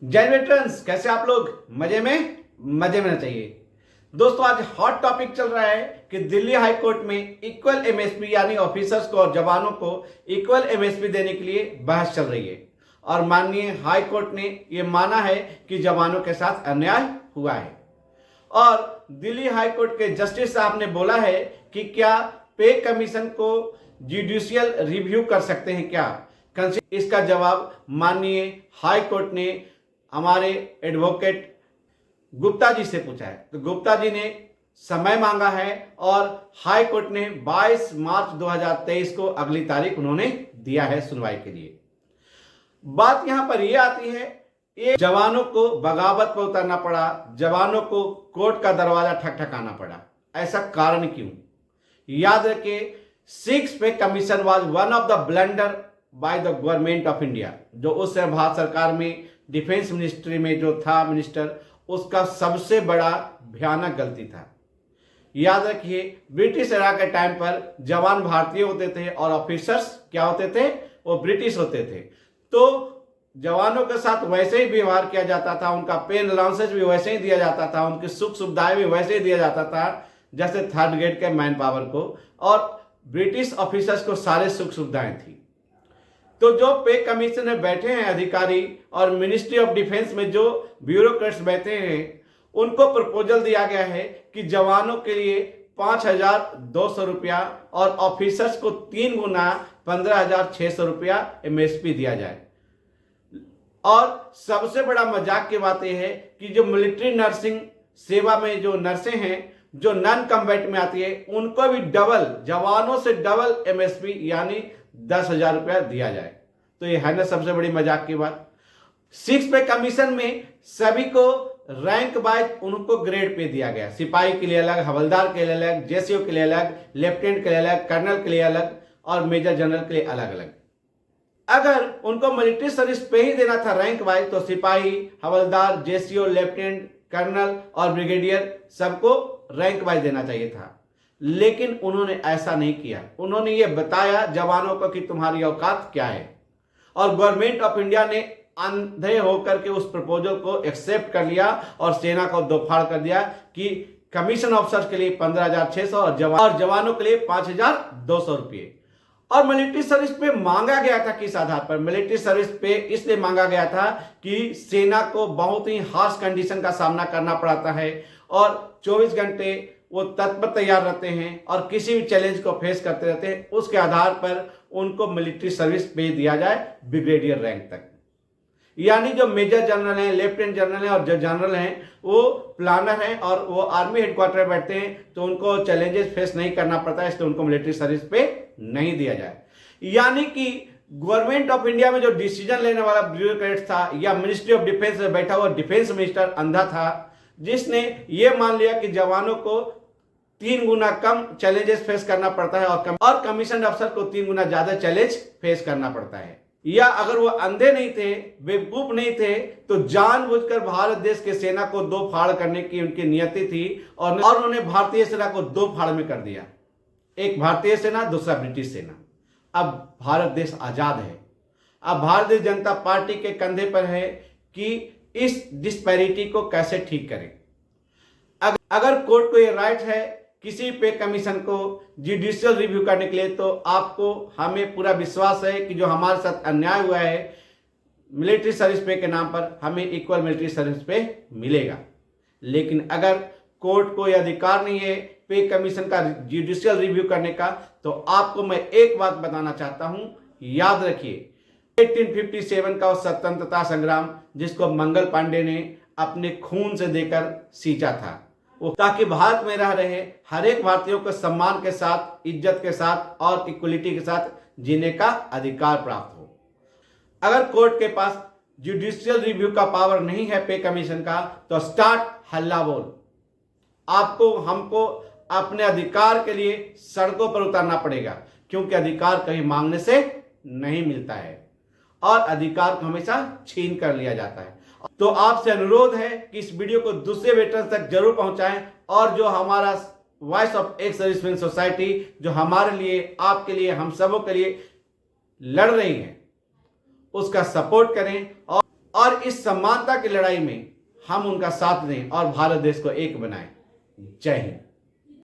जय वेटरन्स, कैसे आप लोग? मजे में ना चाहिए। दोस्तों, आज हॉट टॉपिक चल रहा है कि दिल्ली हाई कोर्ट में इक्वल एमएसपी यानी ऑफिसर्स को और जवानों को इक्वल एमएसपी देने के लिए बहस चल रही है और माननीय हाई कोर्ट ने यह माना है कि जवानों के साथ अन्याय हुआ है। और दिल्ली हाई कोर्ट के जस्टिस साहब ने बोला है कि क्या पे कमीशन को जुडिशियल रिव्यू कर सकते हैं क्या? इसका जवाब माननीय हाई कोर्ट ने हमारे एडवोकेट गुप्ता जी से पूछा है। तो गुप्ता जी ने समय मांगा है और हाई कोर्ट ने 22 मार्च 2023 को अगली तारीख उन्होंने दिया है सुनवाई के लिए। बात यहां पर यह आती है, एक जवानों को बगावत पर उतरना पड़ा, जवानों को कोर्ट का दरवाजा ठकठकाना पड़ा। ऐसा कारण क्यों? याद रखिए, 6 पे commission was one of the blunder by the government of India. जो उस समय भारत सरकार में डिफेंस मिनिस्ट्री में जो था मिनिस्टर, उसका सबसे बड़ा भयानक गलती था। याद रखिए, ब्रिटिश एरा के टाइम पर जवान भारतीय होते थे और ऑफिसर्स क्या होते थे? वो ब्रिटिश होते थे। तो जवानों के साथ वैसे ही व्यवहार किया जाता था, उनका पेन अलाउंसेस भी वैसे ही दिया जाता था, उनकी सुख सुविधाएं भी वैसे ही दिया जाता था जैसे थर्ड ग्रेड के मैन पावर को, और ब्रिटिश ऑफिसर्स को सारे सुख सुविधाएं थी। तो जो पे कमीशन में बैठे हैं अधिकारी और मिनिस्ट्री ऑफ डिफेंस में जो ब्यूरोक्रेट्स बैठे हैं, उनको प्रपोजल दिया गया है कि जवानों के लिए 5,200 रुपया और ऑफिसर्स को 3 गुना 15,600 रुपया एमएसपी दिया जाए। और सबसे बड़ा मजाक की बात यह है कि जो मिलिट्री नर्सिंग सेवा में जो नर्सें हैं, जो नॉन कम्बैट में आती है, उनको भी डबल, जवानों से डबल एमएसपी यानी 10,000 रुपया दिया जाए। तो ये है ना सबसे बड़ी मजाक की बात। 6 पे कमीशन में सभी को रैंक वाइज उनको ग्रेड पे दिया गया। सिपाही के लिए अलग, हवलदार के लिए अलग, जेसीओ के लिए अलग, लेफ्टिनेंट के लिए अलग, कर्नल के लिए अलग और मेजर जनरल के लिए अलग अलग। अगर उनको मिलिट्री सर्विस पे ही देना था रैंक वाइज, तो सिपाही, हवलदार, जेसीओ, लेफ्टिनेंट, कर्नल और ब्रिगेडियर सबको रैंक वाइज देना चाहिए था। लेकिन उन्होंने ऐसा नहीं किया। उन्होंने ये बताया जवानों को कि तुम्हारी औकात क्या है, और गवर्नमेंट ऑफ इंडिया ने अंधे होकर के उस प्रपोजल को एक्सेप्ट कर लिया और सेना को दोफाड़ कर दिया कि कमीशन ऑफिसर्स के लिए 15,600 और जवानों के लिए 5,200 रुपये। और मिलिट्री सर्विस पे मांगा गया था किस आधार पर? मिलिट्री सर्विस पे इसलिए मांगा गया था कि सेना को बहुत ही हार्श कंडीशन का सामना करना पड़ता है और 24 घंटे वो तत्पर तैयार रहते हैं और किसी भी चैलेंज को फेस करते रहते हैं। उसके आधार पर उनको मिलिट्री सर्विस पे दिया जाए ब्रिगेडियर रैंक तक। यानी जो मेजर जनरल हैं, लेफ्टिनेंट जनरल हैं और जो जनरल हैं, वो प्लानर हैं और वो आर्मी हेडक्वार्टर बैठते हैं, तो उनको चैलेंजेस फेस नहीं करना पड़ता है, इसलिए उनको मिलिट्री सर्विस पे नहीं दिया जाए। यानी कि गवर्नमेंट ऑफ इंडिया में जो डिसीजन लेने वाला ब्यूरोक्रेट था या मिनिस्ट्री ऑफ डिफेंस में बैठा हुआ डिफेंस मिनिस्टर अंधा था, जिसने ये मान लिया कि जवानों को 3 गुना कम चैलेंजेस फेस करना पड़ता है और कमीशन अफसर को 3 गुना ज्यादा चैलेंज फेस करना पड़ता है। या अगर वो अंधे नहीं थे, बेवकूफ नहीं थे, तो जानबूझकर भारत देश के सेना को दो फाड़ करने की उनकी नियति थी और उन्होंने भारतीय सेना को दो फाड़ में कर दिया। एक भारतीय सेना, दूसरा ब्रिटिश सेना। अब भारत देश आजाद है। अब भारतीय जनता पार्टी के कंधे पर है कि इस डिस्पैरिटी को कैसे ठीक करें। अगर कोर्ट को यह राइट है किसी पे कमीशन को जुडिशियल रिव्यू करने के लिए, तो आपको हमें पूरा विश्वास है कि जो हमारे साथ अन्याय हुआ है मिलिट्री सर्विस पे के नाम पर, हमें इक्वल मिलिट्री सर्विस पे मिलेगा। लेकिन अगर कोर्ट को यह अधिकार नहीं है पे कमीशन का जुडिशियल रिव्यू करने का, तो आपको मैं एक बात बताना चाहता हूं, याद रखिए 1857 का स्वतंत्रता संग्राम जिसको मंगल पांडे ने अपने खून से देकर सींचा था, वो ताकि भारत में रह रहे हर एक भारतीयों को सम्मान के साथ, इज्जत के साथ और इक्वलिटी के साथ जीने का अधिकार प्राप्त हो। अगर कोर्ट के पास जुडिशियल रिव्यू का पावर नहीं है पे कमीशन का, तो स्टार्ट हल्ला बोल। आपको, हमको अपने अधिकार के लिए सड़कों पर उतरना पड़ेगा, क्योंकि अधिकार कहीं मांगने से नहीं मिलता है और अधिकार को हमेशा छीन कर लिया जाता है। तो आपसे अनुरोध है कि इस वीडियो को दूसरे वेटरन्स तक जरूर पहुंचाएं और जो हमारा voice of ex serviceman society जो हमारे लिए, आपके लिए, हम सबों के लिए लड़ रही है, उसका सपोर्ट करें और इस समानता की लड़ाई में हम उनका साथ दें और भारत देश को एक बनाएं। जय हिंद।